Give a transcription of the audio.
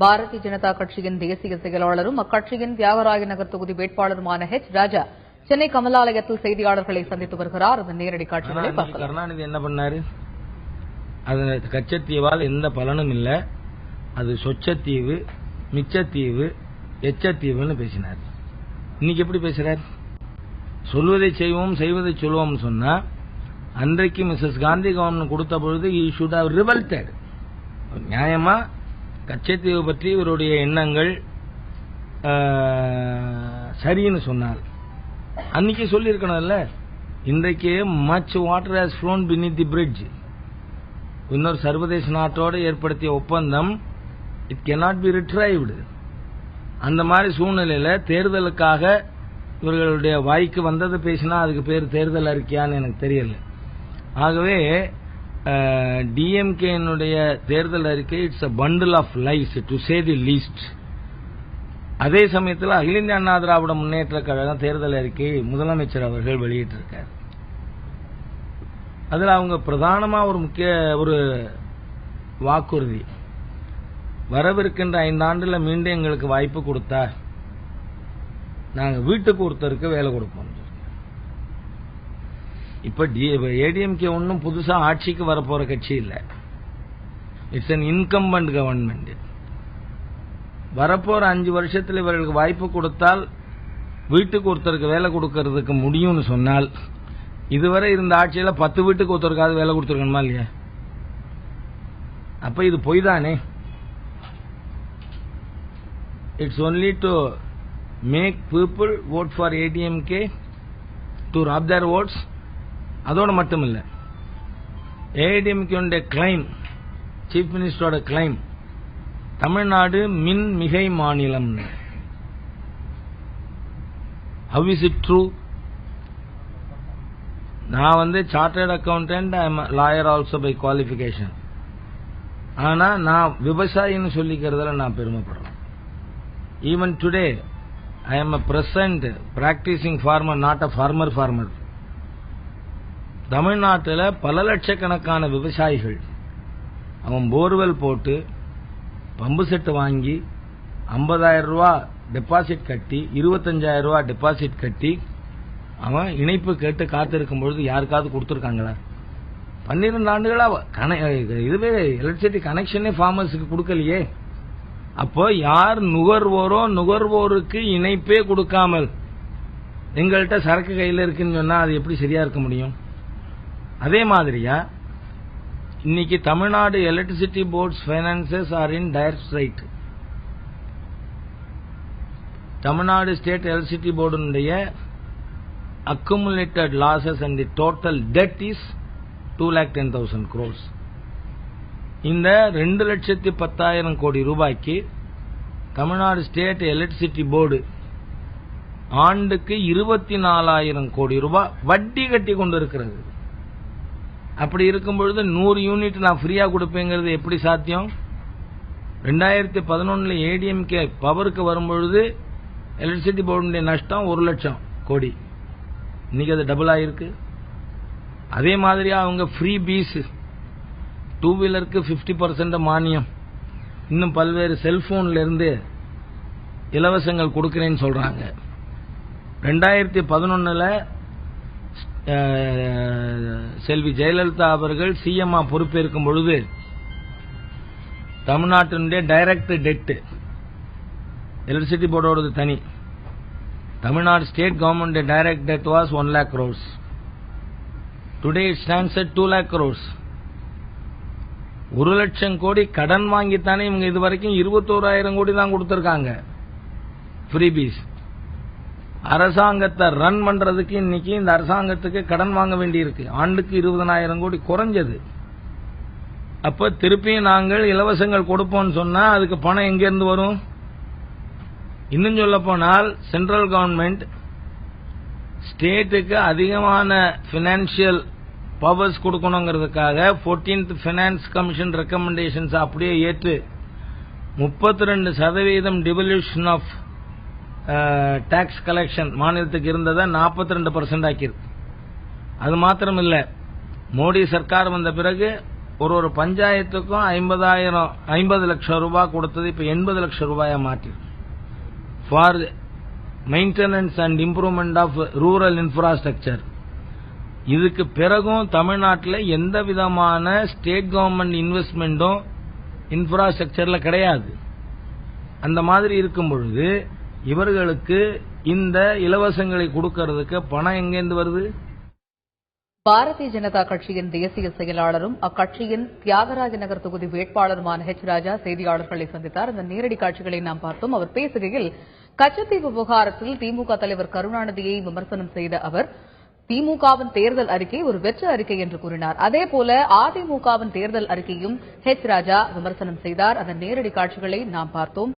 பாரதிய ஜனதா கட்சியின் தேசிய செயலாளரும் அக்கட்சியின் தியாகராய நகர் தொகுதி வேட்பாளருமான ராஜா சென்னை கமலாலயத்தில் செய்தியாளர்களை சந்தித்து வருகிறார். அந்த நேரடி காட்சிகளை பார்க்கலாம். கருணாநிதி என்ன பண்ணாரு? அது கச்சத்தீவால் எந்த பலனும் இல்ல, அது சொச்சத்தீவு, மிச்சத்தீவு, எச்சத்தீவுன்னு பேசினார். இன்னைக்கு எப்படி பேசுறார்? சொல்வதை செய்வோம், செய்வதை சொல்வோம் சொன்னா, அன்றைக்கு மிஸ்ஸஸ் காந்தி கவர்மெண்ட் கொடுத்த பொழுது ஈ ஷுட் ஹவ் ரிவல்டட். நியாயமா கச்சத்தீவு பற்றி இவருடைய எண்ணங்கள் சரின்னு சொன்னார். அன்னைக்கு சொல்லியிருக்கணும்ல. இன்றைக்கு much water has flown beneath the bridge. இன்னொரு சர்வதேச நாட்டோடு ஏற்படுத்திய ஒப்பந்தம் இட் கேனாட் பி ரிட்ரைவ்டு. அந்த மாதிரி சூழ்நிலையில தேர்தலுக்காக இவர்களுடைய வாய்க்கு வந்தது பேசினா அதுக்கு பேர் தேர்தல் அறிக்கையான்னு எனக்கு தெரியல. ஆகவே டிஎம்கேனுடைய தேர்தல் அறிக்கை it's a bundle of lies to say the least. அதே சமயத்தில் அகில இந்திய அண்ணா திராவிட முன்னேற்ற கழகம் தேர்தல் அறிக்கை முதலமைச்சர் அவர்கள் வெளியிட்டிருக்கார். அதில் அவங்க பிரதானமா ஒரு முக்கிய ஒரு வாக்குறுதி, வரவிருக்கின்ற 5 ஆண்டுல மீண்டும் எங்களுக்கு வாய்ப்பு கொடுத்தா நாங்க வீட்டுக்கு ஒருத்தருக்கு வேலை கொடுப்போம். இப்ப ஏடிஎம்கே ஒன்னும் புதுசா ஆட்சிக்கு வரப்போற கட்சி இல்ல. It's an incumbent government. வரப்போற 5 வருஷத்துல இவர்களுக்கு வாய்ப்பு கொடுத்தால் வீட்டுக்கு ஒருத்தருக்கு வேலை கொடுக்கறதுக்கு முடியும்னு சொன்னால், இதுவரை இருந்த ஆட்சியில 10 வீட்டுக்கு ஒருத்தருக்காவது வேலை கொடுத்துருக்கணுமா இல்லையா? அப்ப இது பொய் தானே. It's only to make people vote for ADMK to rob their votes. அதோட மட்டும் இல்ல, ஏடிஎம்கே கிளைம், சீஃப் மினிஸ்டரோட கிளைம், தமிழ்நாடு மின் மிகை மாநிலம். How is it true? நான் chartered accountant, I am lawyer also by qualification. ஆனா நான் விவசாயின்னு சொல்லிக்கிறதுல நான் பெருமைப்படுறேன். Even today I am a present practicing farmer, not a farmer. தமிழ்நாட்டில் பல லட்சக்கணக்கான விவசாயிகள் அவன் போர்வெல் போட்டு பம்பு செட்டு வாங்கி 50,000 ரூபாய் டெபாசிட் கட்டி 25,000 ரூபாய் டெபாசிட் கட்டி அவன் இணைப்பு கேட்டு காத்திருக்கும் பொழுது யாருக்காவது கொடுத்துருக்காங்களா? 12 ஆண்டுகளா இதுவே எலக்ட்ரிசிட்டி கனெக்ஷனே ஃபார்மர்ஸுக்கு கொடுக்கலையே. அப்போ யார் நுகர்வோரோ நுகர்வோருக்கு இணைப்பே கொடுக்காமல் எங்கள்கிட்ட சரக்கு கையில் இருக்குன்னு சொன்னா அது எப்படி சரியா இருக்க முடியும்? அதே மாதிரியா இன்னைக்கு Tamil Nadu electricity boards finances are in dire straits. Tamil Nadu state electricity போர்டுடைய accumulated losses and the total debt is 2,10,000 crores. இந்த 2,10,000 கோடி ரூபாய்க்கு தமிழ்நாடு ஸ்டேட் எலக்ட்ரிசிட்டி போர்டு ஆண்டுக்கு 24,000 கோடி ரூபாய் வட்டி கட்டி கொண்டு இருக்கிறது. அப்படி இருக்கும் பொழுது 100 யூனிட் நான் ஃப்ரீயா கொடுப்பேங்கிறது எப்படி சாத்தியம்? 2011 ஏடிஎம்கே பவருக்கு வரும்பொழுது எலக்ட்ரிசிட்டி போர்டுடைய நஷ்டம் 1 லட்சம் கோடி. இன்னைக்கு அது டபுள் ஆயிருக்கு. அதே மாதிரி அவங்க ஃப்ரீ பீஸ், 2 வீலருக்கு 50% மானியம், இன்னும் பல்வேறு செல்போன்ல இருந்து இலவசங்கள் கொடுக்கிறேன்னு சொல்றாங்க. 2011 செல்வி ஜெயலலிதா அவர்கள் சிஎம்ஆ பொறுப்பேற்கும் பொழுது தமிழ்நாட்டினுடைய டைரக்ட் டெட் எலக்ட்ரிசிட்டி போர்டோட தனி, Tamil Nadu state government direct dead was 1 lakh crores. Today it stands at 2 lakh crores. 1 லட்சம் கோடி கடன் வாங்கித்தானே இவங்க இதுவரைக்கும் 21,000 கோடி தான் கொடுத்திருக்காங்க ஃப்ரீபீஸ். அரசாங்கத்தை ரன் பண்றதுக்கு இன்னைக்கு இந்த அரசாங்கத்துக்கு கடன் வாங்க வேண்டியிருக்கு. ஆண்டுக்கு 20,000 கோடி குறைஞ்சது. அப்ப திருப்பியும் நாங்கள் இலவசங்கள் கொடுப்போம்னு சொன்னா அதுக்கு பணம் எங்க இருந்து வரும்? இன்னும் சொல்ல போனால் சென்ட்ரல் கவர்மெண்ட் ஸ்டேட்டுக்கு அதிகமான பினான்சியல் பவர்ஸ் கொடுக்கணுங்கிறதுக்காக 14th ஃபைனான்ஸ் கமிஷன் ரெக்கமெண்டேஷன்ஸ் அப்படியே ஏற்று 32% டிவல்யூஷன் ஆஃப் டாக்ஸ் கலெக்ஷன் மாநிலத்துக்கு இருந்ததை 42% ஆக்கியிருக்கு. அது மாத்திரம் இல்ல, மோடி சர்க்கார் வந்த பிறகு ஒரு பஞ்சாயத்துக்கும் 50 லட்சம் ரூபாய் கொடுத்தது இப்ப 80 லட்சம் ரூபாயா மாற்றி for maintenance and improvement of rural infrastructure. இதுக்கு பிறகும் தமிழ்நாட்டில் எந்த விதமான ஸ்டேட் கவர்மெண்ட் இன்வெஸ்ட்மெண்ட்டும் இன்ஃப்ராஸ்ட்ரக்சர்ல கிடையாது. அந்த மாதிரி இருக்கும் பொழுது இவர்களுக்கு இந்த இலவசங்களை கொடுக்கறதுக்கு பணம் எங்கேருந்து வருது? பாரதிய ஜனதா கட்சியின் தேசிய செயலாளரும் அக்கட்சியின் தியாகராஜ நகர் தொகுதி வேட்பாளருமான ஹெச் ராஜா செய்தியாளர்களை சந்தித்தார். இந்த நேரடி காட்சிகளை நாம் பார்த்தோம். அவர் பேசுகையில் கச்சத்தீவு விவகாரத்தில் திமுக தலைவர் கருணாநிதியை விமர்சனம் செய்த அவர் திமுகவின் தேர்தல் அறிக்கை ஒரு வெற்று அறிக்கை என்று கூறினார். அதேபோல அதிமுகவின் தேர்தல் அறிக்கையும் ஹெச் ராஜா விமர்சனம் செய்தார். அந்த நேரடி காட்சிகளை நாம் பார்த்தோம்.